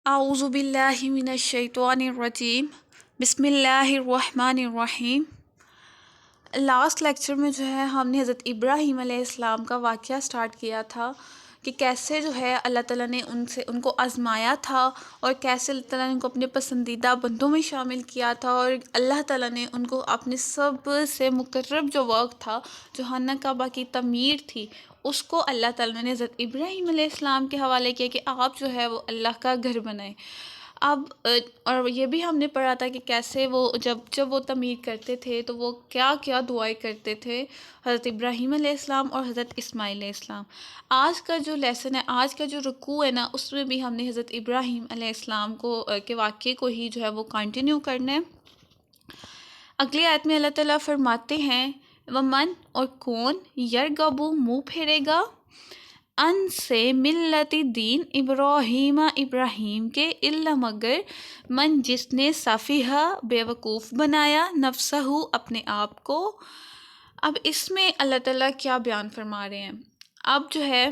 اعوذ باللہ من الشیطان الرجیم، بسم اللہ الرحمن الرحیم۔ لاسٹ لیکچر میں جو ہے ہم نے حضرت ابراہیم علیہ السلام کا واقعہ سٹارٹ کیا تھا کہ کیسے جو ہے اللہ تعالیٰ نے ان کو آزمایا تھا، اور کیسے اللہ تعالیٰ نے ان کو اپنے پسندیدہ بندوں میں شامل کیا تھا، اور اللہ تعالیٰ نے ان کو اپنے سب سے مقرب جو ورک تھا، جو خانہ کعبہ کی تعمیر تھی، اس کو اللہ تعالیٰ نے حضرت ابراہیم علیہ السلام کے حوالے کیا کہ آپ جو ہے وہ اللہ کا گھر بنائیں۔ اب اور یہ بھی ہم نے پڑھا تھا کہ کیسے وہ جب وہ تعمیر کرتے تھے تو وہ کیا کیا دعائیں کرتے تھے، حضرت ابراہیم علیہ السلام اور حضرت اسماعیل علیہ السلام۔ آج کا جو لیسن ہے، آج کا جو رکوع ہے نا، اس میں بھی ہم نے حضرت ابراہیم علیہ السلام کے واقعے کو ہی جو ہے وہ کنٹینیو کرنا ہے۔ اگلی آیت میں اللہ تعالیٰ فرماتے ہیں ومن، اور کون، یرغبو، منہ پھیرے گا، ان سے ملت دین ابراہیم، ابراہیم کے، الا مگر من، جس نے سفیہا، بیوقوف بنایا، نفسہ، اپنے آپ کو۔ اب اس میں اللہ تعالیٰ کیا بیان فرما رہے ہیں؟ اب جو ہے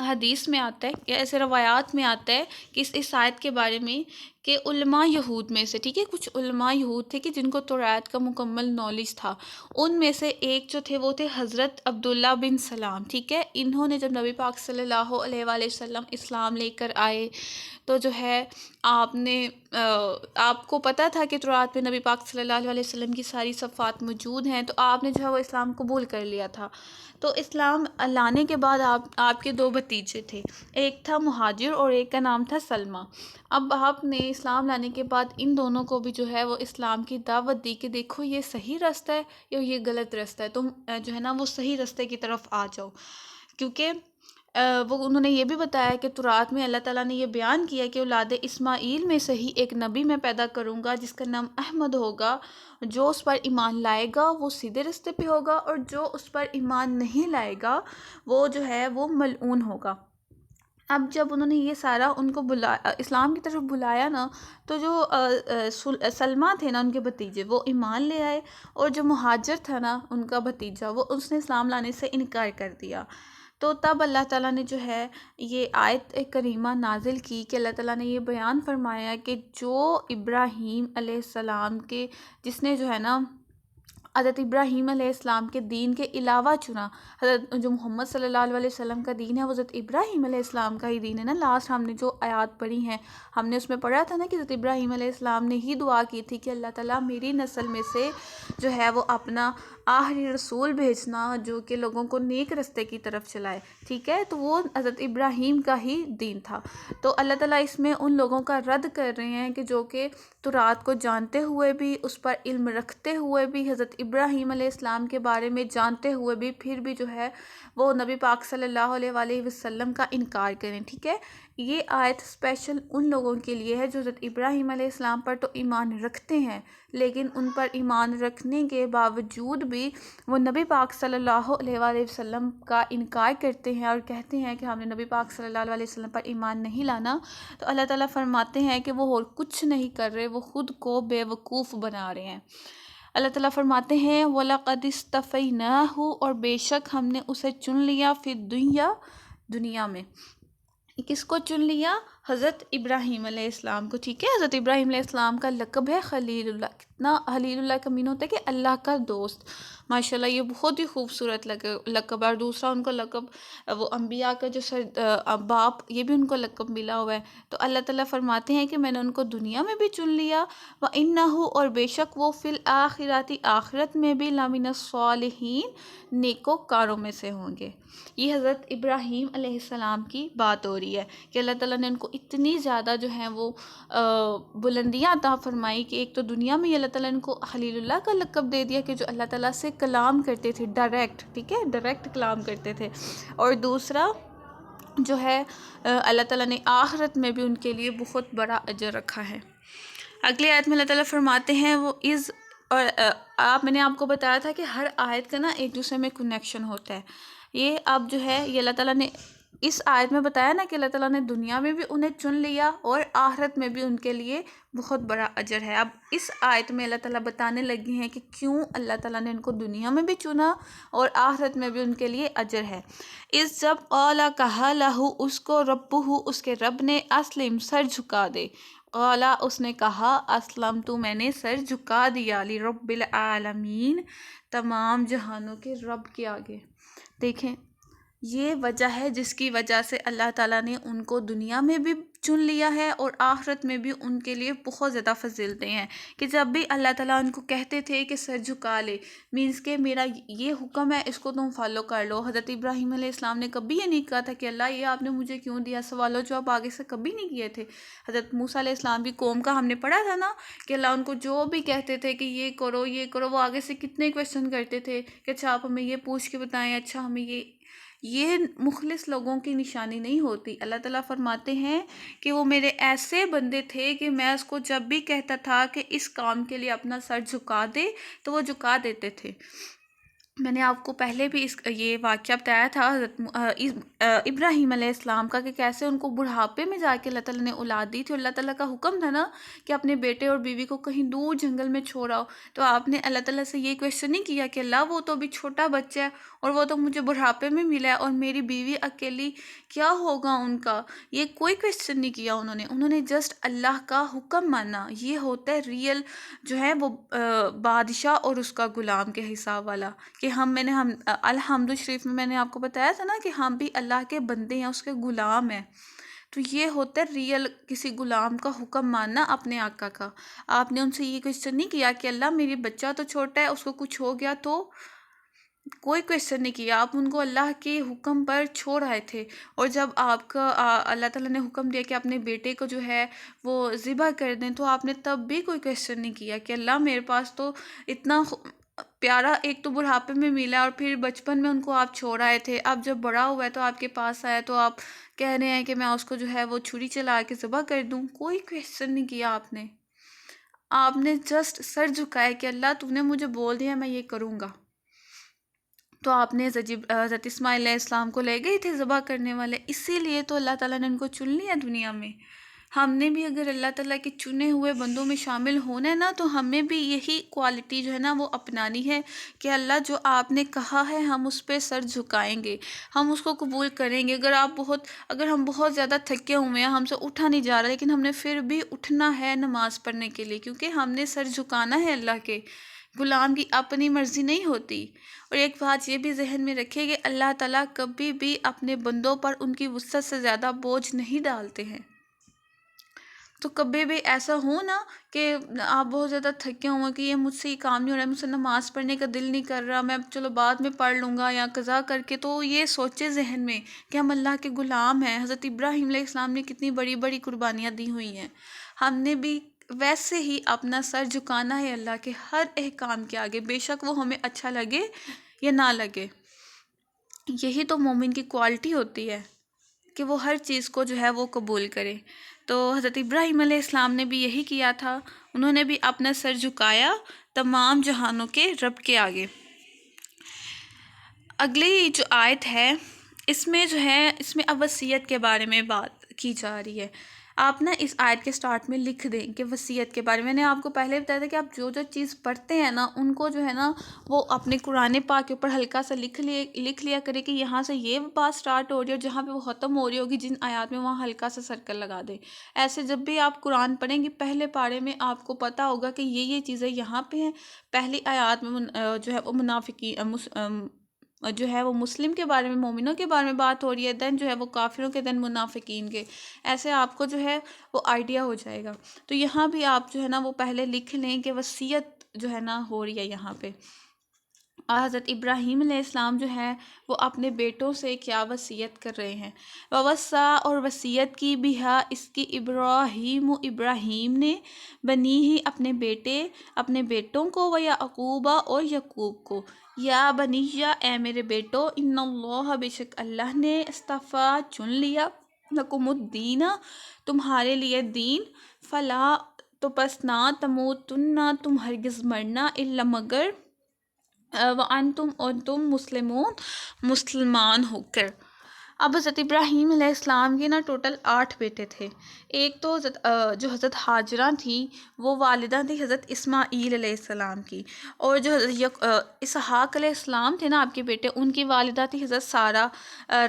حدیث میں آتا ہے یا ایسے روایات میں آتا ہے کہ اس آیت کے بارے میں کہ علماء یہود میں سے، ٹھیک ہے، کچھ علماء یہود تھے کہ جن کو توریت کا مکمل نالج تھا، ان میں سے ایک جو تھے وہ تھے حضرت عبداللہ بن سلام، ٹھیک ہے۔ انہوں نے جب نبی پاک صلی اللہ علیہ وآلہ وسلم اسلام لے کر آئے تو جو ہے آپ کو پتہ تھا کہ توریت میں نبی پاک صلی اللہ علیہ وسلم کی ساری صفات موجود ہیں، تو آپ نے جو ہے وہ اسلام قبول کر لیا تھا۔ تو اسلام لانے کے بعد آپ کے دو بھتیجے تھے، ایک تھا مہاجر اور ایک کا نام تھا سلمہ۔ اب آپ نے اسلام لانے کے بعد ان دونوں کو بھی جو ہے وہ اسلام کی دعوت دی کہ دیکھو یہ صحیح رستہ ہے یا یہ غلط رستہ ہے، تم جو ہے نا وہ صحیح رستے کی طرف آ جاؤ، کیونکہ انہوں نے یہ بھی بتایا کہ توریت میں اللہ تعالیٰ نے یہ بیان کیا کہ اولاد اسماعیل میں سے ہی ایک نبی میں پیدا کروں گا جس کا نام احمد ہوگا، جو اس پر ایمان لائے گا وہ سیدھے رستے پہ ہوگا، اور جو اس پر ایمان نہیں لائے گا وہ جو ہے وہ ملعون ہوگا۔ اب جب انہوں نے یہ سارا ان کو اسلام کی طرف بلایا نا، تو جو سلمہ تھے نا ان کے بھتیجے، وہ ایمان لے آئے، اور جو مہاجر تھا نا ان کا بھتیجا، وہ اس نے اسلام لانے سے انکار کر دیا۔ تو تب اللہ تعالیٰ نے جو ہے یہ آیت کریمہ نازل کی کہ اللہ تعالیٰ نے یہ بیان فرمایا کہ جو ابراہیم علیہ السلام کے، جس نے جو ہے نا حضرت ابراہیم علیہ السلام کے دین کے علاوہ چنا، حضرت جو محمد صلی اللہ علیہ وسلم کا دین ہے وہ حضرت ابراہیم علیہ السلام کا ہی دین ہے نا۔ لاسٹ ہم نے جو آیات پڑھی ہیں ہم نے اس میں پڑھا تھا نا کہ حضرت ابراہیم علیہ السلام نے ہی دعا کی تھی کہ اللہ تعالیٰ میری نسل میں سے جو ہے وہ اپنا آخری رسول بھیجنا جو کہ لوگوں کو نیک رستے کی طرف چلائے، ٹھیک ہے۔ تو وہ حضرت ابراہیم کا ہی دین تھا۔ تو اللہ تعالیٰ اس میں ان لوگوں کا رد کر رہے ہیں کہ جو کہ توریت کو جانتے ہوئے بھی، اس پر علم رکھتے ہوئے بھی، حضرت ابراہیم علیہ السلام کے بارے میں جانتے ہوئے بھی، پھر بھی جو ہے وہ نبی پاک صلی اللہ علیہ وآلہ وسلم کا انکار کریں، ٹھیک ہے۔ یہ آیت اسپیشل ان لوگوں کے لیے ہے جو حضرت ابراہیم علیہ السلام پر تو ایمان رکھتے ہیں، لیکن ان پر ایمان رکھنے کے باوجود بھی وہ نبی پاک صلی اللہ علیہ وآلہ وسلم کا انکار کرتے ہیں اور کہتے ہیں کہ ہم نے نبی پاک صلی اللہ علیہ وسلم پر ایمان نہیں لانا۔ تو اللہ تعالیٰ فرماتے ہیں کہ وہ اور کچھ نہیں کر رہے، وہ خود کو بے وقوف بنا رہے ہیں۔ اللہ تعالیٰ فرماتے ہیں وَلَقَدِ اسْتَفَيْنَاهُ، اور بے شک ہم نے اسے چن لیا، فی الدنیا، دنیا میں۔ کس کو چن لیا؟ حضرت ابراہیم علیہ السلام کو، ٹھیک ہے۔ حضرت ابراہیم علیہ السلام کا لقب ہے خلیل اللہ۔ کتنا خلیل اللہ کا مین ہوتا ہے کہ اللہ کا دوست، ماشاءاللہ یہ بہت ہی خوبصورت لقب ہے۔ اور دوسرا ان کو لقب وہ انبیاء کا جو باپ، یہ بھی ان کو لقب ملا ہوا ہے۔ تو اللہ تعالیٰ فرماتے ہیں کہ میں نے ان کو دنیا میں بھی چن لیا، وَإِنَّهُ، اور بے شک وہ فی الآخرۃ، آخرت میں بھی، لَمِنَ الصَّالِحِینَ، نیکوکاروں میں سے ہوں گے۔ یہ حضرت ابراہیم علیہ السلام کی بات ہو رہی ہے کہ اللہ تعالیٰ نے ان کو اتنی زیادہ جو ہیں وہ بلندیاں عطا فرمائی کہ ایک تو دنیا میں اللہ تعالیٰ نے ان کو خلیل اللہ کا لقب دے دیا کہ جو اللہ تعالیٰ سے کلام کرتے تھے ڈائریکٹ، ٹھیک ہے، ڈائریکٹ کلام کرتے تھے، اور دوسرا جو ہے اللہ تعالیٰ نے آخرت میں بھی ان کے لیے بہت بڑا اجر رکھا ہے۔ اگلی آیت میں اللہ تعالیٰ فرماتے ہیں وہ از، اور میں نے آپ کو بتایا تھا کہ ہر آیت کا نا ایک دوسرے میں کنیکشن ہوتا ہے۔ یہ اب جو ہے یہ اللہ تعالیٰ نے اس آیت میں بتایا نا کہ اللہ تعالیٰ نے دنیا میں بھی انہیں چن لیا اور آخرت میں بھی ان کے لیے بہت بڑا اجر ہے۔ اب اس آیت میں اللہ تعالیٰ بتانے لگے ہیں کہ کیوں اللہ تعالیٰ نے ان کو دنیا میں بھی چنا اور آخرت میں بھی ان کے لیے اجر ہے۔ اس جب قالا کہا لہو اس کو ربہ اس کے رب نے اسلم سر جھکا دے، قالا اس نے کہا اسلم تو میں نے سر جھکا دیا لرب العالمین تمام جہانوں کے رب کے آگے۔ دیکھیں یہ وجہ ہے جس کی وجہ سے اللہ تعالیٰ نے ان کو دنیا میں بھی چن لیا ہے اور آخرت میں بھی ان کے لیے بہت زیادہ فضیلتیں ہیں، کہ جب بھی اللہ تعالیٰ ان کو کہتے تھے کہ سر جھکا لے، مینس کہ میرا یہ حکم ہے اس کو تم فالو کر لو۔ حضرت ابراہیم علیہ السلام نے کبھی یہ نہیں کہا تھا کہ اللہ یہ آپ نے مجھے کیوں دیا، سوال و جواب آگے سے کبھی نہیں کیے تھے۔ حضرت موسیٰ علیہ السلام کی قوم کا ہم نے پڑھا تھا نا کہ اللہ ان کو جو بھی کہتے تھے کہ یہ کرو یہ کرو، وہ آگے سے کتنے کویسچن کرتے تھے کہ اچھا آپ ہمیں یہ پوچھ کے بتائیں، اچھا ہمیں یہ مخلص لوگوں کی نشانی نہیں ہوتی۔ اللہ تعالیٰ فرماتے ہیں کہ وہ میرے ایسے بندے تھے کہ میں اس کو جب بھی کہتا تھا کہ اس کام کے لیے اپنا سر جھکا دے تو وہ جھکا دیتے تھے۔ میں نے آپ کو پہلے بھی یہ واقعہ بتایا تھا حضرت ابراہیم علیہ السلام کا، کہ کیسے ان کو بڑھاپے میں جا کے اللہ تعالیٰ نے اولاد دی تھی، اور اللہ تعالیٰ کا حکم تھا نا کہ اپنے بیٹے اور بیوی کو کہیں دور جنگل میں چھوڑاؤ، تو آپ نے اللہ تعالیٰ سے یہ کویسچن نہیں کیا کہ اللہ وہ تو ابھی چھوٹا بچہ ہے اور وہ تو مجھے بڑھاپے میں ملا ہے اور میری بیوی اکیلی کیا ہوگا ان کا، یہ کوئی کویسچن نہیں کیا انہوں نے جسٹ اللہ کا حکم مانا۔ یہ ہوتا ہے ریئل جو ہے وہ بادشاہ اور اس کا غلام کے حساب والا، کہ ہم الحمد شریف میں نے آپ کو بتایا تھا نا کہ ہم بھی اللہ کے بندے ہیں، اس کے غلام ہیں۔ تو یہ ہوتا ہے ریئل کسی غلام کا حکم ماننا اپنے آقا کا۔ آپ نے ان سے یہ کویسچن نہیں کیا کہ اللہ میری بچہ تو چھوٹا ہے اس کو کچھ ہو گیا، تو کوئی کویسچن نہیں کیا، آپ ان کو اللہ کے حکم پر چھوڑ آئے تھے۔ اور جب آپ کا اللہ تعالیٰ نے حکم دیا کہ اپنے بیٹے کو جو ہے وہ ذبح کر دیں، تو آپ نے تب بھی کوئی کویسچن نہیں کیا کہ اللہ میرے پاس تو اتنا پیارا ایک تو بڑھاپے میں ملا اور پھر بچپن میں ان کو آپ چھوڑ آئے تھے، اب جب بڑا ہوا ہے تو آپ کے پاس آیا تو آپ کہہ رہے ہیں کہ میں اس کو جو ہے وہ چھری چلا کے ذبح کر دوں۔ کوئی کویسچن نہیں کیا آپ نے جسٹ سر جھکایا کہ اللہ تو نے مجھے بول دیا میں یہ کروں گا۔ تو آپ نے حضرت اسماعیل علیہ السلام کو لے گئے تھے ذبح کرنے والے، اسی لیے تو اللہ تعالیٰ نے ان کو چن لیا دنیا میں۔ ہم نے بھی اگر اللہ تعالیٰ کے چنے ہوئے بندوں میں شامل ہونا ہے نا، تو ہمیں بھی یہی کوالٹی جو ہے نا وہ اپنانی ہے کہ اللہ جو آپ نے کہا ہے ہم اس پہ سر جھکائیں گے، ہم اس کو قبول کریں گے۔ اگر ہم بہت زیادہ تھکے ہوئے ہیں، ہم سے اٹھا نہیں جا رہا، لیکن ہم نے پھر بھی اٹھنا ہے نماز پڑھنے کے لیے، کیونکہ ہم نے سر جھکانا ہے اللہ کے، غلام کی اپنی مرضی نہیں ہوتی۔ اور ایک بات یہ بھی ذہن میں رکھے کہ اللہ تعالیٰ کبھی بھی اپنے بندوں پر ان کی وسعت سے زیادہ بوجھ نہیں ڈالتے ہیں۔ تو کبھی بھی ایسا ہو نا کہ آپ بہت زیادہ تھکے ہوں کہ یہ مجھ سے یہ کام نہیں ہو رہا ہے، مجھ سے نماز پڑھنے کا دل نہیں کر رہا، میں چلو بعد میں پڑھ لوں گا یا قضا کر کے، تو یہ سوچے ذہن میں کہ ہم اللہ کے غلام ہیں۔ حضرت ابراہیم علیہ السلام نے کتنی بڑی بڑی قربانیاں دی ہوئی ہیں، ہم نے بھی ویسے ہی اپنا سر جھکانا ہے اللہ کے ہر احکام کے آگے، بے شک وہ ہمیں اچھا لگے یا نہ لگے۔ یہی تو مومن کی کوالٹی ہوتی ہے کہ وہ ہر چیز کو جو ہے وہ قبول کرے۔ تو حضرت ابراہیم علیہ السلام نے بھی یہی کیا تھا، انہوں نے بھی اپنا سر جھکایا تمام جہانوں کے رب کے آگے۔ اگلی جو آیت ہے اس میں اب وصیت کے بارے میں بات کی جا رہی ہے۔ آپ نا اس آیت کے سٹارٹ میں لکھ دیں کہ وصیت کے بارے میں نے آپ کو پہلے بتایا تھا کہ آپ جو چیز پڑھتے ہیں نا ان کو جو ہے نا وہ اپنے قرآن پاک کے اوپر ہلکا سا لکھ لیا کرے کہ یہاں سے یہ بات سٹارٹ ہو رہی ہے اور جہاں پہ وہ ختم ہو رہی ہوگی جن آیات میں وہاں ہلکا سا سرکل لگا دیں۔ ایسے جب بھی آپ قرآن پڑھیں گے پہلے پارے میں آپ کو پتہ ہوگا کہ یہ چیزیں یہاں پہ ہیں، پہلی آیات میں جو ہے وہ منافقین جو ہے وہ مسلم کے بارے میں، مومنوں کے بارے میں بات ہو رہی ہے، دین جو ہے وہ کافروں کے، دین منافقین کے، ایسے آپ کو جو ہے وہ آئیڈیا ہو جائے گا۔ تو یہاں بھی آپ جو ہے نا وہ پہلے لکھ لیں کہ وصیت جو ہے نا ہو رہی ہے یہاں پہ۔ حضرت ابراہیم علیہ السلام جو ہے وہ اپنے بیٹوں سے کیا وصیت کر رہے ہیں، ووصا اور وصیت کی بہا اس کی ابراہیم نے بنی ہی اپنے بیٹوں کو، و یعقوبہ اور یعقوب کو، یا بنیہ اے میرے بیٹو، ان اللہ بے شک اللہ نے اصطفیٰ چن لیا، لکم الدین تمہارے لیے دین، فلا تو پس نہ تموتن تم ہرگز مرنا، الا مگر وانتم اور تم مسلمون مسلمان ہو کر۔ اب حضرت ابراہیم علیہ السلام کے نا ٹوٹل 8 بیٹے تھے. ایک تو جو حضرت ہاجرہ تھیں وہ والدہ تھی حضرت اسماعیل علیہ السلام کی، اور جو حضرت اسحاق علیہ السلام تھے نا آپ کے بیٹے، ان کی والدہ تھی حضرت سارہ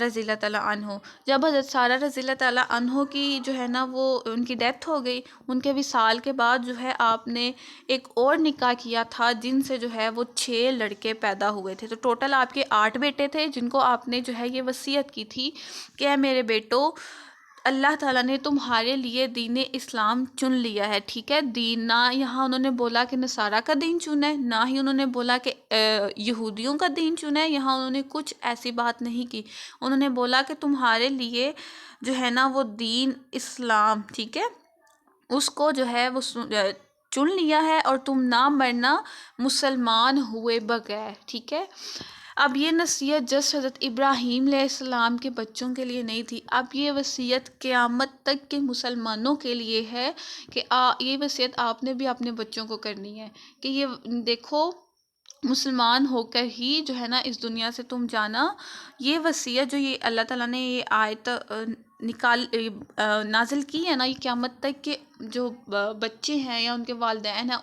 رضی اللہ تعالیٰ عنہ. جب حضرت سارہ رضی اللہ تعالیٰ عنہ کی جو ہے نا وہ ان کی ڈیتھ ہو گئی، ان کے وصال کے بعد جو ہے آپ نے ایک اور نکاح کیا تھا جن سے جو ہے وہ 6 لڑکے پیدا ہوئے تھے. تو ٹوٹل آپ کے 8 بیٹے تھے جن کو آپ نے جو ہے یہ وصیت کی تھی کہ اے میرے بیٹو، اللہ تعالیٰ نے تمہارے لیے دین اسلام چن لیا ہے. ٹھیک ہے، دین نہ یہاں انہوں نے بولا کہ نصارہ کا دین چنا ہے، نہ ہی انہوں نے بولا کہ یہودیوں کا دین چنا ہے. یہاں انہوں نے کچھ ایسی بات نہیں کی. انہوں نے بولا کہ تمہارے لیے جو ہے نا وہ دین اسلام، ٹھیک ہے، اس کو جو ہے وہ چن لیا ہے، اور تم نہ مرنا مسلمان ہوئے بغیر. ٹھیک ہے. اب یہ نصیحت جس حضرت ابراہیم علیہ السلام کے بچوں کے لیے نہیں تھی، اب یہ وصیت قیامت تک کے مسلمانوں کے لیے ہے کہ یہ وصیت آپ نے بھی اپنے بچوں کو کرنی ہے کہ یہ دیکھو، مسلمان ہو کر ہی جو ہے نا اس دنیا سے تم جانا. یہ وصیت جو یہ اللہ تعالیٰ نے یہ آیت نازل کی ہے نا، یہ قیامت تک کے جو بچے ہیں یا ان کے والدین ہیں،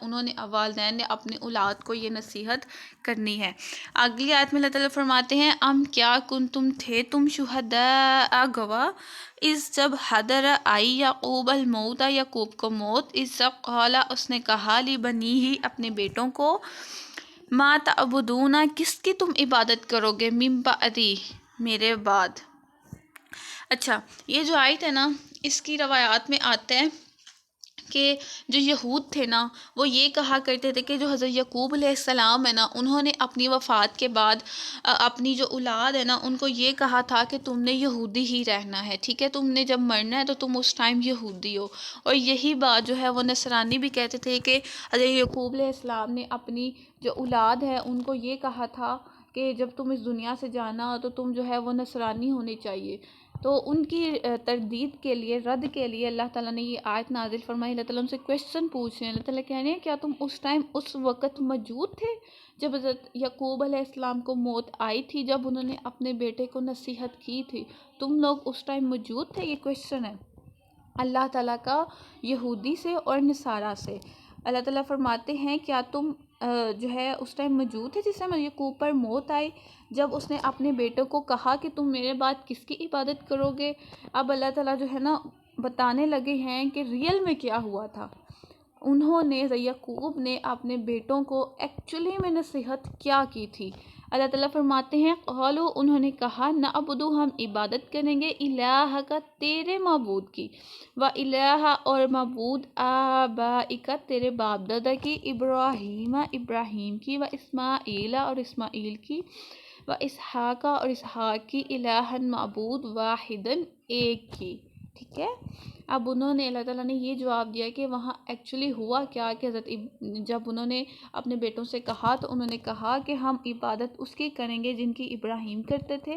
والدین نے اپنے اولاد کو یہ نصیحت کرنی ہے. اگلی آیت میں اللہ تعالیٰ فرماتے ہیں ام کیا تم تھے تم شہداء گواہ اس جب حضر آئی یعقوب الموت، یعقوب کو موت، اس قال اس نے کہا لی بنی ہی اپنے بیٹوں کو، ما تعبدون کس کی تم عبادت کرو گے، من بعدی میرے بعد. اچھا، یہ جو آیت ہے نا اس کی روایات میں آتا ہے کہ جو یہود تھے نا وہ یہ کہا کرتے تھے کہ جو حضرت یعقوب علیہ السلام ہے نا، انہوں نے اپنی وفات کے بعد اپنی جو اولاد ہے نا ان کو یہ کہا تھا کہ تم نے یہودی ہی رہنا ہے. ٹھیک ہے، تم نے جب مرنا ہے تو تم اس ٹائم یہودی ہو. اور یہی بات جو ہے وہ نصرانی بھی کہتے تھے کہ حضرت یعقوب علیہ السلام نے اپنی جو اولاد ہے ان کو یہ کہا تھا کہ جب تم اس دنیا سے جانا تو تم جو ہے وہ نصرانی ہونی چاہیے. تو ان کی تردید کے لیے، رد کے لیے اللہ تعالیٰ نے یہ آیت نازل فرمائی. اللہ تعالیٰ ان سے کویشچن پوچھ رہے ہیں. اللہ تعالیٰ کہہ رہے ہیں کیا تم اس ٹائم اس وقت موجود تھے جب حضرت یعقوب علیہ السلام کو موت آئی تھی، جب انہوں نے اپنے بیٹے کو نصیحت کی تھی، تم لوگ اس ٹائم موجود تھے؟ یہ کویشچن ہے اللہ تعالیٰ کا یہودی سے اور نصارہ سے. اللہ تعالیٰ فرماتے ہیں کیا تم جو ہے اس ٹائم موجود تھے جس ٹائم یعقوب پر موت آئی، جب اس نے اپنے بیٹوں کو کہا کہ تم میرے بعد کس کی عبادت کرو گے؟ اب اللہ تعالیٰ جو ہے نا بتانے لگے ہیں کہ ریئل میں کیا ہوا تھا. انہوں نے یعقوب نے اپنے بیٹوں کو ایکچولی میں نصیحت کیا کی تھی. اللہ تعالیٰ فرماتے ہیں قالو انہوں نے کہا نعبدو ہم عبادت کریں گے الہ کا تیرے معبود کی، و الہ اور معبود آبائک تیرے باپ دادا کی، ابراہیم ابراہیم کی، و اسماعیل اور اسماعیل کی، و اسحاق اور اسحاق کی، الہن معبود واحدن ایک کی. ٹھیک ہے. اب انہوں نے اللہ تعالیٰ نے یہ جواب دیا کہ وہاں ایکچولی ہوا کیا کہ حضرت جب انہوں نے اپنے بیٹوں سے کہا تو انہوں نے کہا کہ ہم عبادت اس کی کریں گے جن کی ابراہیم کرتے تھے،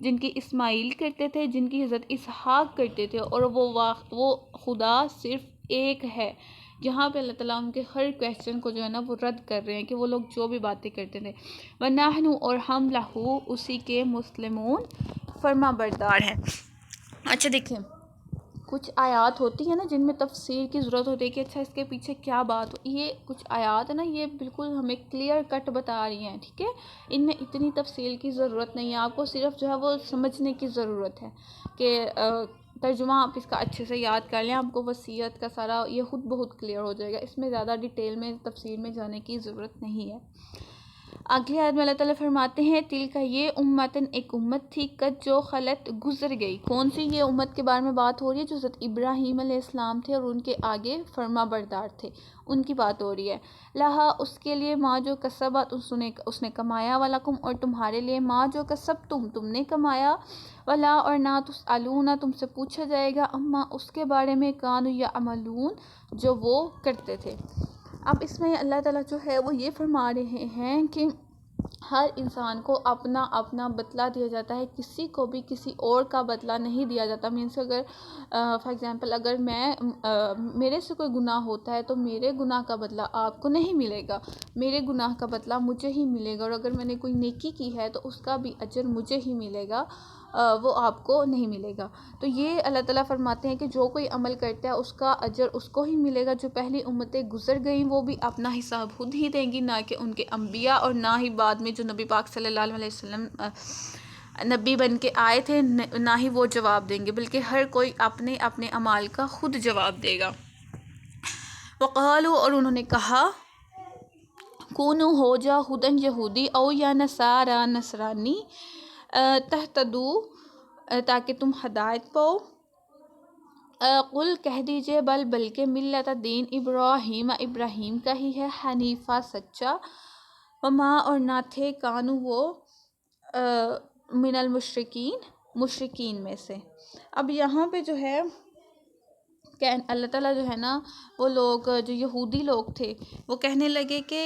جن کی اسماعیل کرتے تھے، جن کی حضرت اسحاق کرتے تھے، اور وہ خدا صرف ایک ہے. یہاں پہ اللہ تعالیٰ ان کے ہر کویشچن کو جو ہے نا وہ رد کر رہے ہیں کہ وہ لوگ جو بھی باتیں کرتے تھے. وَنَحْنُ اور ہم لَهُ اسی کے مسلمون فرما بردار ہیں. اچھا دیکھیں، کچھ آیات ہوتی ہیں نا جن میں تفسیر کی ضرورت ہوتی ہے کہ اچھا اس کے پیچھے کیا بات ہو. یہ کچھ آیات ہے نا یہ بالکل ہمیں کلیئر کٹ بتا رہی ہیں. ٹھیک ہے، ان میں اتنی تفصیل کی ضرورت نہیں ہے. آپ کو صرف جو ہے وہ سمجھنے کی ضرورت ہے کہ ترجمہ آپ اس کا اچھے سے یاد کر لیں، آپ کو وصیت کا سارا یہ خود بہت کلیئر ہو جائے گا. اس میں زیادہ ڈیٹیل میں تفصیل میں جانے کی ضرورت نہیں ہے. اگلی آیت میں اللہ تعالیٰ فرماتے ہیں تل کا یہ امتن ایک امت تھی قد جو خلط گزر گئی. کون سی یہ امت کے بارے میں بات ہو رہی ہے؟ جو حضرت ابراہیم علیہ السلام تھے اور ان کے آگے فرما بردار تھے، ان کی بات ہو رہی ہے. لہا اس کے لیے ماں جو کسبت اس نے کمایا، ولکم اور تمہارے لیے ماں جو کسب تم نے کمایا، ولا اور نہ تسألون تم سے پوچھا جائے گا اما اس کے بارے میں کانوا یعملون جو وہ کرتے تھے. اب اس میں اللہ تعالیٰ جو ہے وہ یہ فرما رہے ہیں کہ ہر انسان کو اپنا اپنا بدلہ دیا جاتا ہے، کسی کو بھی کسی اور کا بدلہ نہیں دیا جاتا. مینس اگر فار ایگزامپل اگر میرے سے کوئی گناہ ہوتا ہے تو میرے گناہ کا بدلہ آپ کو نہیں ملے گا، میرے گناہ کا بدلہ مجھے ہی ملے گا. اور اگر میں نے کوئی نیکی کی ہے تو اس کا بھی اجر مجھے ہی ملے گا. وہ آپ کو نہیں ملے گا۔ تو یہ اللہ تعالیٰ فرماتے ہیں کہ جو کوئی عمل کرتا ہے اس کا اجر اس کو ہی ملے گا۔ جو پہلی امتیں گزر گئیں وہ بھی اپنا حساب خود ہی دیں گی، نہ کہ ان کے انبیاء، اور نہ ہی بعد میں جو نبی پاک صلی اللہ علیہ وسلم نبی بن کے آئے تھے، نہ ہی وہ جواب دیں گے، بلکہ ہر کوئی اپنے اپنے اعمال کا خود جواب دے گا۔ وقالو، اور انہوں نے کہا، کونو، ہو جا، ہدن یہودی، او یا نصارا نصرانی، تہتدو، تاکہ تم ہدایت پاؤ۔ قل، کہہ دیجئے، بلکہ ملت دین ابراہیم، ابراہیم کا ہی ہے، حنیفہ، سچا، وما، اور نہ تھے، کانو وہ، من المشرکین، مشرکین میں سے۔ اب یہاں پہ جو ہے کہ اللہ تعالیٰ جو ہے نا، وہ لوگ جو یہودی لوگ تھے وہ کہنے لگے کہ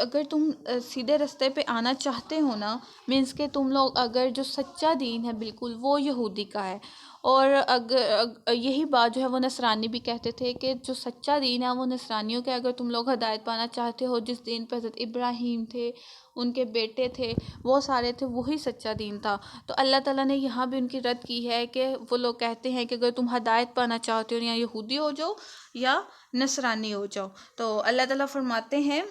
اگر تم سیدھے رستے پہ آنا چاہتے ہو نا، مینس کہ تم لوگ اگر جو سچا دین ہے بالکل وہ یہودی کا ہے، اور اگر یہی بات جو ہے وہ نصرانی بھی کہتے تھے کہ جو سچا دین ہے وہ نصرانیوں کے، اگر تم لوگ ہدایت پانا چاہتے ہو جس دین پہ حضرت ابراہیم تھے، ان کے بیٹے تھے، وہ سارے تھے، وہی سچا دین تھا۔ تو اللہ تعالیٰ نے یہاں بھی ان کی رد کی ہے کہ وہ لوگ کہتے ہیں کہ اگر تم ہدایت پانا چاہتے ہو یا یہودی ہو جاؤ یا نصرانی ہو جاؤ۔ تو اللہ تعالیٰ فرماتے ہیں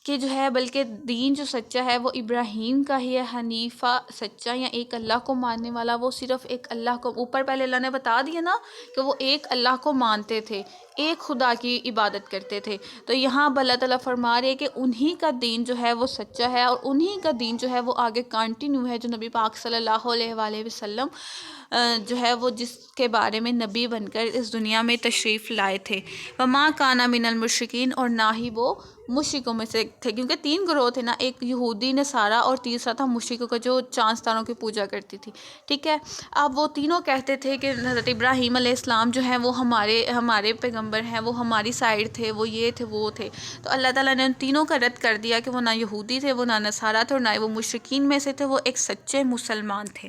کہ جو ہے بلکہ دین جو سچا ہے وہ ابراہیم کا ہی ہے، حنیفہ، سچا یا ایک اللہ کو ماننے والا۔ وہ صرف ایک اللہ کو، اوپر پہلے اللہ نے بتا دیا نا کہ وہ ایک اللہ کو مانتے تھے، ایک خدا کی عبادت کرتے تھے۔ تو یہاں اللہ تعالیٰ فرما رہے کہ انہی کا دین جو ہے وہ سچا ہے، اور انہی کا دین جو ہے وہ آگے کنٹینیو ہے، جو نبی پاک صلی اللہ علیہ وآلہ وسلم جو ہے وہ جس کے بارے میں نبی بن کر اس دنیا میں تشریف لائے تھے۔ وما کان من المشرکین، اور نہ ہی وہ مشرکوں میں سے تھے، کیونکہ 3 گروہ تھے نا، ایک یہودی، نصارہ، اور تیسرا تھا مشرکوں کا جو چاند ستاروں کی پوجا کرتی تھی، ٹھیک ہے۔ اب وہ تینوں کہتے تھے کہ حضرت ابراہیم علیہ السلام جو ہیں وہ ہمارے پیغمبر ہیں، وہ ہماری سائڈ تھے، وہ یہ تھے، وہ تھے۔ تو اللہ تعالیٰ نے ان تینوں کا رد کر دیا کہ وہ نہ یہودی تھے، وہ نہ نصارہ تھے، اور نہ وہ مشرکین میں سے تھے، وہ ایک سچے مسلمان تھے۔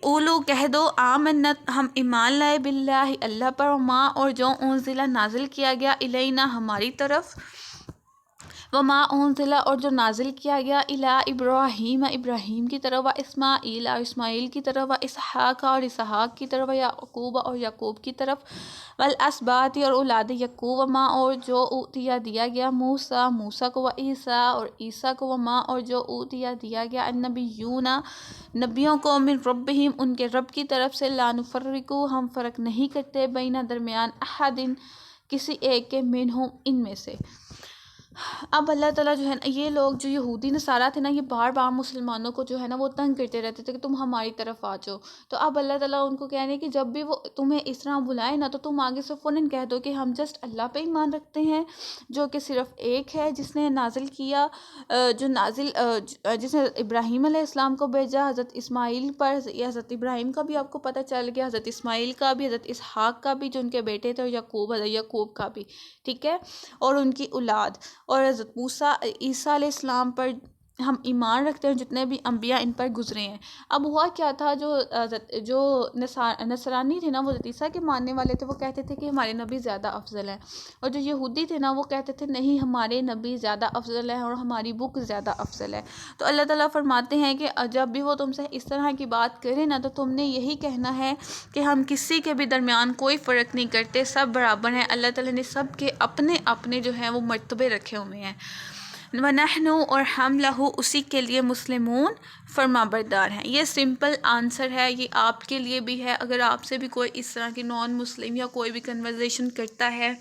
اولو، کہہ دو، آمنا، ہم ایمان لائے، باللہ، اللہ پر، وما، اور جو انزل، نازل کیا گیا، الینا، ہماری طرف، وما انزل، اور جو نازل کیا گیا، الی ابراہیم، ابراہیم کی طرف، و اسماعیل، اور اسماعیل کی طرف، و اسحاق، اور اسحاق کی طرف، و یعقوب، اور یعقوب کی طرف، والاسباط، اور اولاد یعقوب، وما، اور جو اوتیا دیا گیا، موسیٰ، موسیٰ کو، و عیسیٰ، اور عیسیٰ کو، وما، اور جو اوتیا دیا گیا، النبیون، نبیوں کو، من ربہم، ان کے رب کی طرف سے، لا نفرق، ہم فرق نہیں کرتے، بین، درمیان، احد، کسی ایک کے، منہم، ان میں سے۔ اب اللہ تعالیٰ جو ہے نا، یہ لوگ جو یہودی نصارہ تھے نا، یہ بار بار مسلمانوں کو جو ہے نا وہ تنگ کرتے رہتے تھے کہ تم ہماری طرف آ جاؤ۔ تو اب اللہ تعالیٰ ان کو کہہ رہے ہیں کہ جب بھی وہ تمہیں اس طرح بلائے نا، تو تم آگے سے فوراً کہہ دو کہ ہم جسٹ اللہ پہ ایمان رکھتے ہیں، جو کہ صرف ایک ہے، جس نے نازل کیا، جس نے ابراہیم علیہ السلام کو بھیجا، حضرت اسماعیل پر، یا حضرت ابراہیم کا بھی آپ کو پتہ چل گیا، حضرت اسماعیل کا بھی، حضرت اسحاق کا بھی جو ان کے بیٹے تھے، اور یعقوب، حضرت یعقوب کا بھی، ٹھیک ہے، اور ان کی اولاد، اور حضرت موسیٰ، عیسیٰ علیہ السلام پر ہم ایمان رکھتے ہیں، جتنے بھی انبیاء ان پر گزرے ہیں۔ اب ہوا کیا تھا، جو نصرانی تھے نا، وہ حضرت عیسیٰ کے ماننے والے تھے، وہ کہتے تھے کہ ہمارے نبی زیادہ افضل ہیں، اور جو یہودی تھے نا، وہ کہتے تھے نہیں، ہمارے نبی زیادہ افضل ہیں، اور ہماری بک زیادہ افضل ہے۔ تو اللہ تعالیٰ فرماتے ہیں کہ جب بھی وہ تم سے اس طرح کی بات کرے نا، تو تم نے یہی کہنا ہے کہ ہم کسی کے بھی درمیان کوئی فرق نہیں کرتے، سب برابر ہیں، اللہ تعالیٰ نے سب کے اپنے اپنے جو ہیں وہ مرتبے رکھے ہوئے ہیں۔ وَنَحْنُ، اور ہم، لَهُ، اسی کے لیے، مسلمون، فرما بردار ہیں۔ یہ سمپل آنسر ہے، یہ آپ کے لیے بھی ہے۔ اگر آپ سے بھی کوئی اس طرح کی نان مسلم یا کوئی بھی کنورزیشن کرتا ہے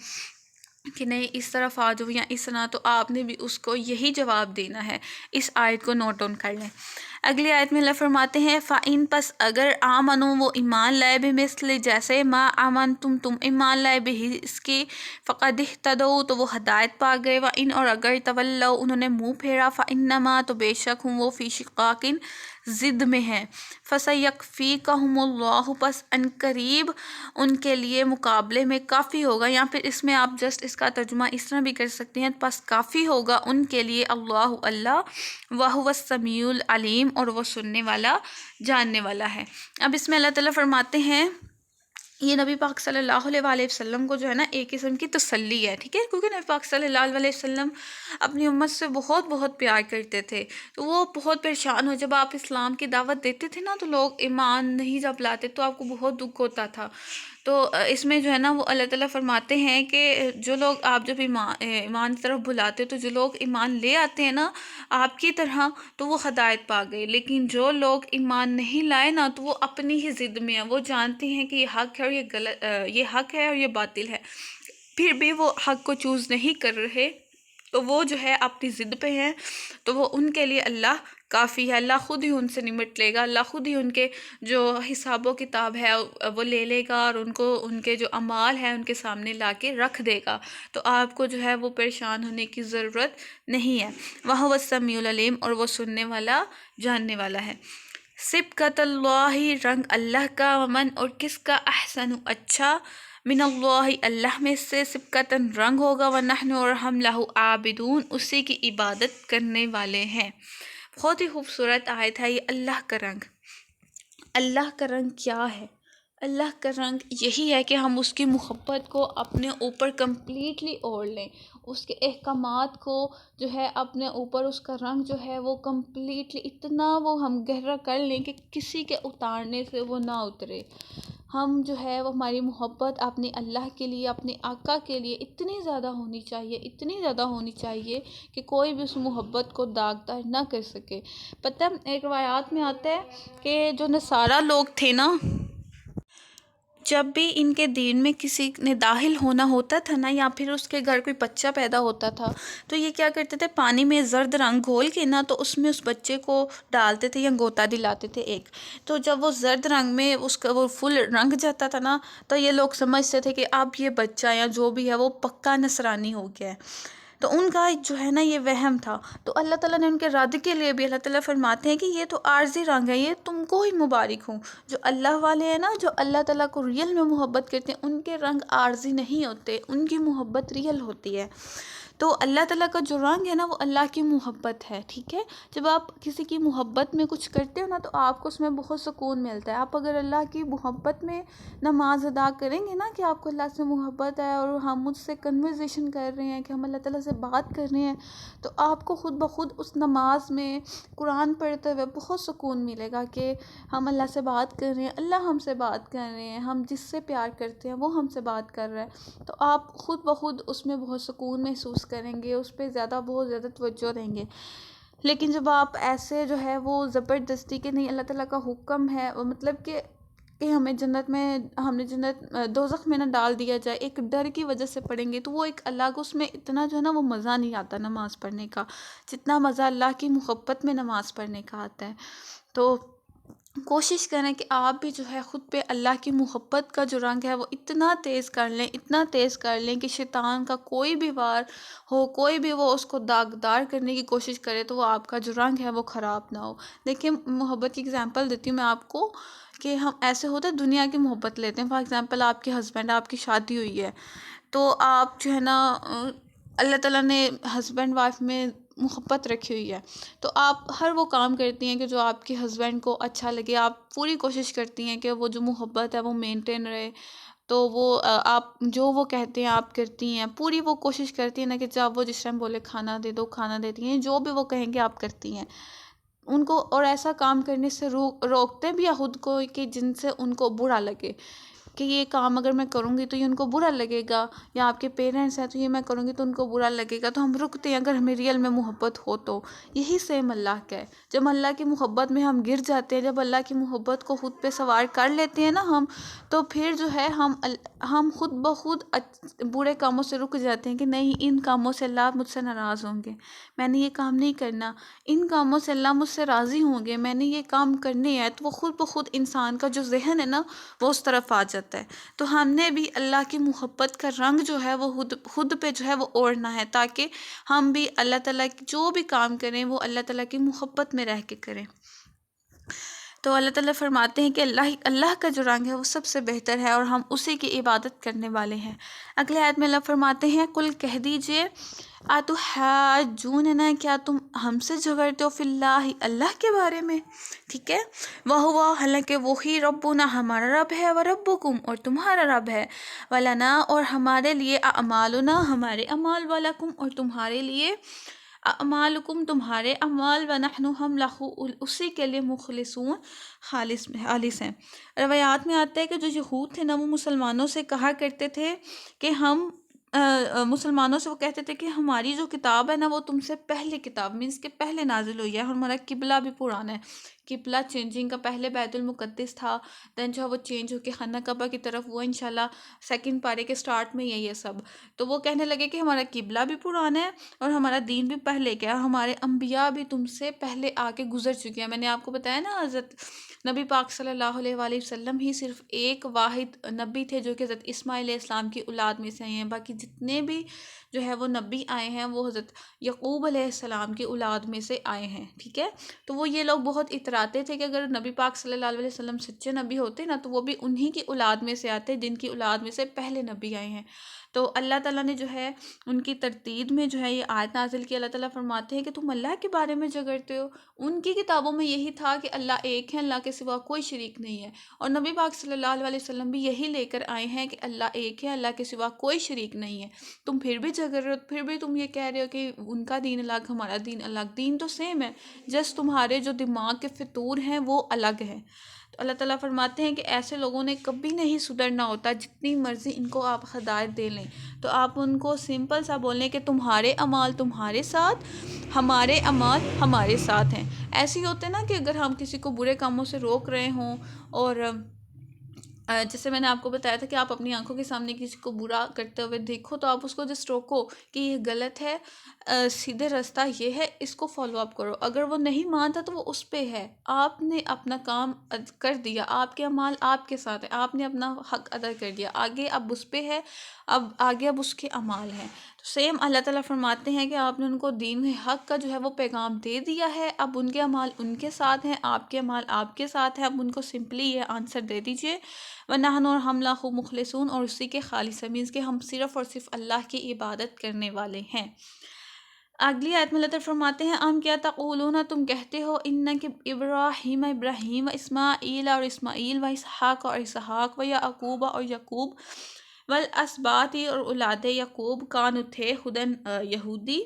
کہ نہیں اس طرف آ جاؤ یا اس طرح، تو آپ نے بھی اس کو یہی جواب دینا ہے۔ اس آیت کو نوٹ ڈاؤن کر لیں۔ اگلی آیت میں اللہ فرماتے ہیں، فَإِن، پس اگر، آمنوا، وہ ایمان لائے، بِمِثْلِ، جیسے، ما آمنتم، تم ایمان لائے، بِہِ، اس کی، فَقَدِ اهْتَدَوْا، تو وہ ہدایت پا گئے، وَإِنْ، اور اگر، تَوَلَّوْا، انہوں نے منہ پھیرا، فَإِنَّمَا، تو بے شک ہوں وہ، فِي شِقَاقٍ، ضد میں ہیں، فَسَيَكْفِيكَهُمُ اللَّهُ، پس ان قریب ان کے لیے مقابلے میں کافی ہوگا، یا پھر اس میں آپ جسٹ اس کا ترجمہ اس طرح بھی کر سکتے ہیں، پس کافی ہوگا ان کے لیے، اللہ، اللہ، وَهُوَ السَّمِيعُ الْعَلِيمُ، اور وہ سننے والا، جاننے والا ہے۔ اب اس میں اللہ تعالیٰ فرماتے ہیں یہ نبی پاک صلی اللہ علیہ وآلہ وسلم کو جو ہے نا ایک قسم کی تسلی ہے، ٹھیک ہے، کیونکہ نبی پاک صلی اللہ علیہ وسلم اپنی امت سے بہت بہت پیار کرتے تھے، تو وہ بہت پریشان ہو جب آپ اسلام کی دعوت دیتے تھے نا، تو لوگ ایمان نہیں جب لاتے تو آپ کو بہت دکھ ہوتا تھا۔ تو اس میں جو ہے نا وہ اللہ تعالیٰ فرماتے ہیں کہ جو لوگ آپ جب ایمان کی طرف بلاتے تو جو لوگ ایمان لے آتے ہیں نا آپ کی طرح، تو وہ ہدایت پا گئے، لیکن جو لوگ ایمان نہیں لائے نا تو وہ اپنی ہی ضد میں ہیں، وہ جانتے ہیں کہ یہ حق ہے اور یہ غلط، یہ حق ہے اور یہ باطل ہے، پھر بھی وہ حق کو چوز نہیں کر رہے، تو وہ جو ہے اپنی ضد پہ ہیں، تو وہ ان کے لیے اللہ کافی ہے، اللہ خود ہی ان سے نمٹ لے گا، اللہ خود ہی ان کے جو حساب و کتاب ہے وہ لے لے گا، اور ان کو ان کے جو اعمال ہیں ان کے سامنے لا کے رکھ دے گا، تو آپ کو جو ہے وہ پریشان ہونے کی ضرورت نہیں ہے۔ وَهُوَ السَّمِيعُ الْعَلِيمُ، اور وہ سننے والا جاننے والا ہے۔ صبغۃ اللہ، رنگ اللہ کا، ومن، اور کس کا، احسن اچھا، من اللہ اللہ میں سے، صبغۃً رنگ ہوگا، ونحن، اور ہم، لہ عابدون اسی کی عبادت کرنے والے ہیں۔ بہت ہی خوبصورت آیت ہے یہ، اللہ کا رنگ۔ اللہ کا رنگ کیا ہے؟ اللہ کا رنگ یہی ہے کہ ہم اس کی محبت کو اپنے اوپر کمپلیٹلی اوڑھ لیں، اس کے احکامات کو جو ہے اپنے اوپر، اس کا رنگ جو ہے وہ کمپلیٹلی اتنا وہ ہم گہرا کر لیں کہ کسی کے اتارنے سے وہ نہ اترے۔ ہم جو ہے وہ ہماری محبت اپنے اللہ کے لیے، اپنے آقا کے لیے اتنی زیادہ ہونی چاہیے، اتنی زیادہ ہونی چاہیے کہ کوئی بھی اس محبت کو داغدار نہ کر سکے۔ پتہ ایک روایات میں آتا ہے کہ جو نصارہ لوگ تھے نا، جب بھی ان کے دین میں کسی نے داخل ہونا ہوتا تھا نا، یا پھر اس کے گھر کوئی بچہ پیدا ہوتا تھا، تو یہ کیا کرتے تھے، پانی میں زرد رنگ گھول کے نا، تو اس میں اس بچے کو ڈالتے تھے یا غوطہ دلاتے تھے ایک، تو جب وہ زرد رنگ میں اس کا وہ فل رنگ جاتا تھا نا، تو یہ لوگ سمجھتے تھے کہ اب یہ بچہ یا جو بھی ہے وہ پکا نصرانی ہو گیا ہے۔ تو ان کا جو ہے نا یہ وہم تھا، تو اللہ تعالیٰ نے ان کے رد کے لیے بھی اللہ تعالیٰ فرماتے ہیں کہ یہ تو عارضی رنگ ہے، یہ تم کو ہی مبارک ہوں۔ جو اللہ والے ہیں نا، جو اللہ تعالیٰ کو ریئل میں محبت کرتے ہیں، ان کے رنگ عارضی نہیں ہوتے، ان کی محبت ریئل ہوتی ہے۔ تو اللہ تعالیٰ کا جو رنگ ہے نا وہ اللہ کی محبت ہے، ٹھیک ہے۔ جب آپ کسی کی محبت میں کچھ کرتے ہو نا تو آپ کو اس میں بہت سکون ملتا ہے۔ آپ اگر اللہ کی محبت میں نماز ادا کریں گے نا کہ آپ کو اللہ سے محبت ہے، اور ہم مجھ سے کنورزیشن کر رہے ہیں، کہ ہم اللہ تعالیٰ سے بات کر رہے ہیں، تو آپ کو خود بخود اس نماز میں قرآن پڑھتے ہوئے بہت سکون ملے گا کہ ہم اللہ سے بات کر رہے ہیں، اللہ ہم سے بات کر رہے ہیں، ہم جس سے پیار کرتے ہیں وہ ہم سے بات کر رہا ہے، تو آپ خود بخود اس میں بہت سکون محسوس کریں گے، اس پہ بہت زیادہ توجہ دیں گے۔ لیکن جب آپ ایسے جو ہے وہ زبردستی کے نہیں، اللہ تعالیٰ کا حکم ہے، مطلب کہ ہمیں جنت میں، ہم نے جنت دوزخ میں نہ ڈال دیا جائے، ایک ڈر کی وجہ سے پڑھیں گے، تو وہ ایک الگ، اس میں اتنا جو ہے نا وہ مزہ نہیں آتا نماز پڑھنے کا، جتنا مزہ اللہ کی محبت میں نماز پڑھنے کا آتا ہے۔ تو کوشش کریں کہ آپ بھی جو ہے خود پہ اللہ کی محبت کا جو رنگ ہے وہ اتنا تیز کر لیں، اتنا تیز کر لیں کہ شیطان کا کوئی بھی وار ہو، کوئی بھی وہ اس کو داغدار کرنے کی کوشش کرے، تو وہ آپ کا جو رنگ ہے وہ خراب نہ ہو۔ دیکھیں، محبت کی اگزامپل دیتی ہوں میں آپ کو، کہ ہم ایسے ہوتے ہیں دنیا کی محبت لیتے ہیں، فار ایگزامپل آپ کے ہسبینڈ، آپ کی شادی ہوئی ہے، تو آپ جو ہے نا اللہ تعالیٰ نے ہسبینڈ وائف میں محبت رکھی ہوئی ہے، تو آپ ہر وہ کام کرتی ہیں کہ جو آپ کے ہسبینڈ کو اچھا لگے، آپ پوری کوشش کرتی ہیں کہ وہ جو محبت ہے وہ مینٹین رہے، تو وہ آپ جو وہ کہتے ہیں آپ کرتی ہیں، پوری وہ کوشش کرتی ہیں نا کہ جب وہ جس ٹائم بولے کھانا دے دو کھانا دیتی ہیں، جو بھی وہ کہیں گے آپ کرتی ہیں ان کو، اور ایسا کام کرنے سے روکتے بھی ہیں خود کو کہ جن سے ان کو برا لگے، کہ یہ کام اگر میں کروں گی تو یہ ان کو برا لگے گا، یا آپ کے پیرنٹس ہیں تو یہ میں کروں گی تو ان کو برا لگے گا، تو ہم رکتے ہیں اگر ہمیں ریئل میں محبت ہو تو۔ یہی سیم اللہ کا ہے، جب اللہ کی محبت میں ہم گر جاتے ہیں، جب اللہ کی محبت کو خود پہ سوار کر لیتے ہیں نا ہم، تو پھر جو ہے ہم خود بخود برے کاموں سے رک جاتے ہیں کہ نہیں، ان کاموں سے اللہ مجھ سے ناراض ہوں گے، میں نے یہ کام نہیں کرنا، ان کاموں سے اللہ مجھ سے راضی ہوں گے، میں نے یہ کام کرنے ہیں، تو وہ خود بخود انسان کا جو ذہن ہے نا وہ اس طرف آ جاتا ہے۔ تو ہم نے بھی اللہ کی محبت کا رنگ جو ہے وہ خود پہ جو ہے وہ اوڑھنا ہے، تاکہ ہم بھی اللہ تعالیٰ جو بھی کام کریں وہ اللہ تعالیٰ کی محبت میں رہ کے کریں۔ تو اللہ تعالیٰ فرماتے ہیں کہ اللہ کا جو رنگ ہے وہ سب سے بہتر ہے اور ہم اسی کی عبادت کرنے والے ہیں۔ اگلے آیت میں اللہ فرماتے ہیں کل کہہ دیجئے اتحاجوننا، کیا تم ہم سے جھگڑتے ہو فی اللہ اللہ کے بارے میں، ٹھیک ہے، وہو حالانکہ وہی ربنا ہمارا رب ہے، وربکم اور تمہارا رب ہے، ولنا اور ہمارے لیے، اعمالنا ہمارے اعمال، ولکم اور تمہارے لیے اعمالکم تمہارے اعمال، ونحن ہم لہو اسی کے لیے مخلصون خالص ہیں۔ روایات میں آتا ہے کہ جو یہود تھے نا وہ مسلمانوں سے کہا کرتے تھے کہ ہم مسلمانوں سے وہ کہتے تھے کہ ہماری جو کتاب ہے نا وہ تم سے پہلے کتاب مینس کہ پہلے نازل ہوئی ہے، اور ہمارا قبلہ بھی پرانا ہے، قبلہ چینجنگ کا پہلے بیت المقدس تھا، دین جو ہے وہ چینج ہو کے خانہ کعبہ کی طرف، وہ انشاءاللہ سیکنڈ پارے کے سٹارٹ میں ہی ہے یہ سب۔ تو وہ کہنے لگے کہ ہمارا قبلہ بھی پرانا ہے اور ہمارا دین بھی پہلے کیا، ہمارے انبیاء بھی تم سے پہلے آ کے گزر چکے ہیں۔ میں نے آپ کو بتایا نا حضرت نبی پاک صلی اللہ علیہ وآلہ وسلم ہی صرف ایک واحد نبی تھے جو کہ حضرت اسماعیل علیہ السلام کی اولاد میں سے آئے ہیں، باقی جتنے بھی جو ہے وہ نبی آئے ہیں وہ حضرت یعقوب علیہ السلام کی اولاد میں سے آئے ہیں، ٹھیک ہے۔ تو وہ یہ لوگ بہت اتراتے تھے کہ اگر نبی پاک صلی اللہ علیہ وسلم سچے نبی ہوتے نا تو وہ بھی انہی کی اولاد میں سے آتے جن کی اولاد میں سے پہلے نبی آئے ہیں۔ تو اللہ تعالیٰ نے جو ہے ان کی ترتیب میں جو ہے یہ آیت نازل کی۔ اللہ تعالیٰ فرماتے ہیں کہ تم اللہ کے بارے میں جھگڑتے ہو، ان کی کتابوں میں یہی تھا کہ اللہ ایک ہے، اللہ کے سوا کوئی شریک نہیں ہے، اور نبی پاک صلی اللہ علیہ وسلم بھی یہی لے کر آئے ہیں کہ اللہ ایک ہے، اللہ کے سوا کوئی شریک نہیں ہے۔ تم پھر بھی جھگڑ رہے ہو، پھر بھی تم یہ کہہ رہے ہو کہ ان کا دین الگ ہمارا دین الگ، دین تو سیم ہے، جس تمہارے جو دماغ کے فطور ہیں وہ الگ ہیں۔ تو اللہ تعالیٰ فرماتے ہیں کہ ایسے لوگوں نے کبھی نہیں سدھرنا ہوتا، جتنی مرضی ان کو آپ ہدایت دے لیں تو آپ ان کو سمپل سا بولیں کہ تمہارے اعمال تمہارے ساتھ، ہمارے اعمال ہمارے ساتھ ہیں۔ ایسے ہی ہوتے نا کہ اگر ہم کسی کو برے کاموں سے روک رہے ہوں، اور جیسے میں نے آپ کو بتایا تھا کہ آپ اپنی آنکھوں کے سامنے کسی کو برا کرتے ہوئے دیکھو تو آپ اس کو جسٹ روکو کہ یہ غلط ہے، سیدھے راستہ یہ ہے، اس کو فالو اپ کرو۔ اگر وہ نہیں مانتا تو وہ اس پہ ہے، آپ نے اپنا کام کر دیا، آپ کے اعمال آپ کے ساتھ ہے، آپ نے اپنا حق ادا کر دیا، آگے اب اس پہ ہے، اب اس کے اعمال ہیں۔ تو سیم اللہ تعالیٰ فرماتے ہیں کہ آپ نے ان کو دین حق کا جو ہے وہ پیغام دے دیا ہے، اب ان کے اعمال ان کے ساتھ ہیں، آپ کے اعمال آپ کے ساتھ ہیں، اب ان کو سمپلی یہ آنسر دے دیجئے وَنَحْنُ اور ہم لَهُ مُخْلِصُونَ، اور اسی کے خالص مینس کہ ہم صرف اور صرف اللہ کی عبادت کرنے والے ہیں۔ اگلی آیت میں اللہ تعالیٰ فرماتے ہیں ام کیا تقولون، تم کہتے ہو ان کہ ابراہیم و اسماعیل و اسحاق اور اسحاق و یعقوب اور یعقوب والاسباط اور اولاد یعقوب کانو تھے ہدن یہودی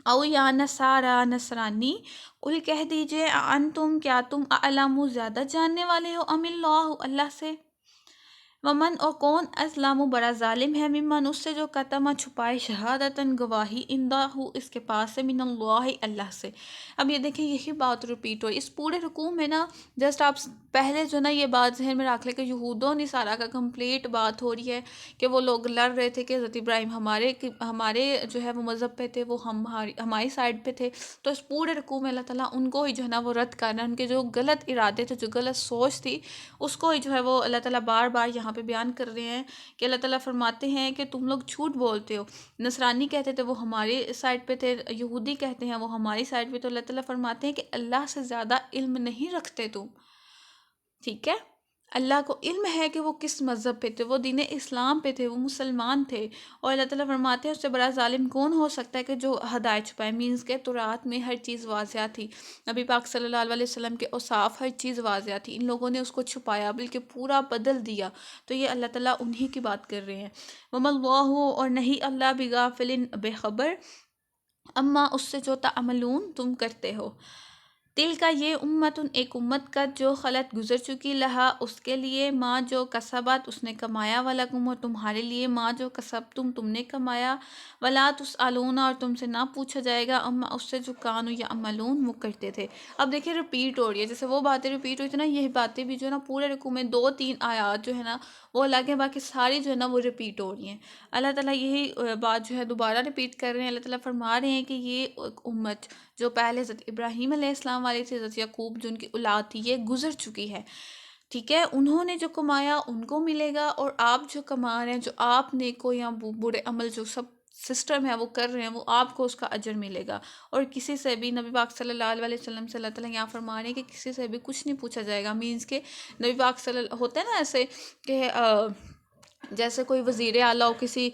او یا نصارا نصرانی، قل کہہ دیجئے انتم کیا تم اعلم زیادہ جاننے والے ہو ام اللہ اللہ سے، ومن اور کون ازلم بڑا ظالم ہے، ممن اس سے جو کتم چھپائے شہادتاً گواہی اندہ اس کے پاس سے، من اللہ اللہ سے۔ اب یہ دیکھیں یہی بات ریپیٹ ہو اس پورے رکوع میں نا، جسٹ آپ پہلے جو نا یہ بات ذہن میں رکھ لیں کہ یہود و نصارہ کا کمپلیٹ بات ہو رہی ہے کہ وہ لوگ لڑ رہے تھے کہ حضرت ابراہیم ہمارے جو ہے وہ مذہب پہ تھے، وہ ہماری سائڈ پہ تھے۔ تو اس پورے رکوع میں اللہ تعالیٰ ان کو ہی جو ہے نا وہ رد کرنا، ان کے جو غلط ارادے تھے، جو غلط سوچ تھی، اس کو ہی جو ہے وہ اللہ تعالیٰ بار بار یہاں پہ بیان کر رہے ہیں کہ اللہ تعالیٰ فرماتے ہیں کہ تم لوگ جھوٹ بولتے ہو، نصرانی کہتے تھے وہ ہماری سائڈ پہ تھے، یہودی کہتے ہیں وہ ہماری سائڈ پہ، تو اللہ تعالیٰ فرماتے ہیں کہ اللہ سے زیادہ علم نہیں رکھتے تم، ٹھیک ہے۔ اللہ کو علم ہے کہ وہ کس مذہب پہ تھے، وہ دین اسلام پہ تھے، وہ مسلمان تھے، اور اللہ تعالیٰ فرماتے ہیں اس سے بڑا ظالم کون ہو سکتا ہے کہ جو ہدایت چھپائے، مینس کہ تورات میں ہر چیز واضح تھی، نبی پاک صلی اللہ علیہ وسلم کے اوصاف ہر چیز واضح تھی، ان لوگوں نے اس کو چھپایا بلکہ پورا بدل دیا، تو یہ اللہ تعالیٰ انہی کی بات کر رہے ہیں۔ وَمَا اللَّهُ اور نہیں اللہ بِغَافِلٍ بے خبر، اما اس سے جو تعملون تم کرتے ہو، دل کا یہ امتن ایک امت کا جو خلط گزر چکی، لہا اس کے لیے ماں جو کسبت اس نے کمایا، ولکم اور تمہارے لیے ماں جو کسبتم تم نے کمایا، ولا تسألون اور تم سے نہ پوچھا جائے گا اما اس سے جو کانو یعملون وہ کرتے تھے۔ اب دیکھیں ریپیٹ ہو رہی ہے، جیسے وہ باتیں ریپیٹ ہوئی تھی نا، یہی باتیں بھی جو ہے نا پورے رکوع میں 2-3 آیات جو ہے نا وہ الگ ہیں، باقی ساری جو ہے نا وہ ریپیٹ ہو رہی ہیں۔ اللہ تعالیٰ یہی بات جو ہے دوبارہ ریپیٹ کر رہے ہیں، اللہ تعالیٰ فرما رہے ہیں کہ یہ امت جو پہلے حضرت ابراہیم علیہ السلام والی تھی، حضرت یعقوب جو ان کی اولاد تھی، یہ گزر چکی ہے، ٹھیک ہے، انہوں نے جو کمایا ان کو ملے گا، اور آپ جو کما رہے ہیں، جو آپ نیکو یا برے عمل جو سسٹم ہے وہ کر رہے ہیں، وہ آپ کو اس کا اجر ملے گا۔ اور کسی سے بھی نبی پاک صلی اللہ علیہ وسلم سے اللہ تعالیٰ یہاں فرما رہے ہیں کہ کسی سے بھی کچھ نہیں پوچھا جائے گا، مینس کہ نبی پاک صلی اللہ ہوتا ہے نا ایسے کہ جیسے کوئی وزیر اعلیٰ ہو کسی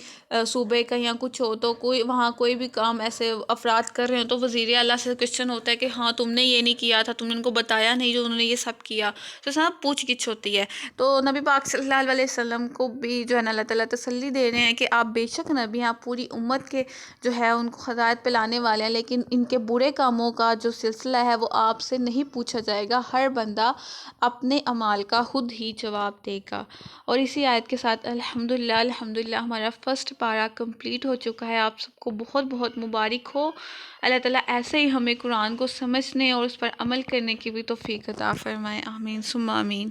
صوبے کا یا کچھ ہو، تو کوئی وہاں کوئی بھی کام ایسے افراد کر رہے ہوں تو وزیر اعلیٰ سے کوشچن ہوتا ہے کہ ہاں تم نے یہ نہیں کیا تھا، تم نے ان کو بتایا نہیں جو انہوں نے یہ سب کیا، تو سب پوچھ گچھ ہوتی ہے۔ تو نبی پاک صلی اللہ علیہ وسلم کو بھی جو ہے نا اللہ تعالیٰ تسلی دے رہے ہیں کہ آپ بے شک نبی ہیں، آپ پوری امت کے جو ہے ان کو ہدایت پلانے والے ہیں، لیکن ان کے برے کاموں کا جو سلسلہ ہے وہ آپ سے نہیں پوچھا جائے گا، ہر بندہ اپنے اعمال کا خود ہی جواب دے گا۔ اور اسی آیت کے ساتھ الحمدللہ ہمارا فرسٹ پارہ کمپلیٹ ہو چکا ہے۔ آپ سب کو بہت بہت مبارک ہو۔ اللہ تعالیٰ ایسے ہی ہمیں قرآن کو سمجھنے اور اس پر عمل کرنے کی بھی توفیق عطا فرمائے، آمین ثم آمین۔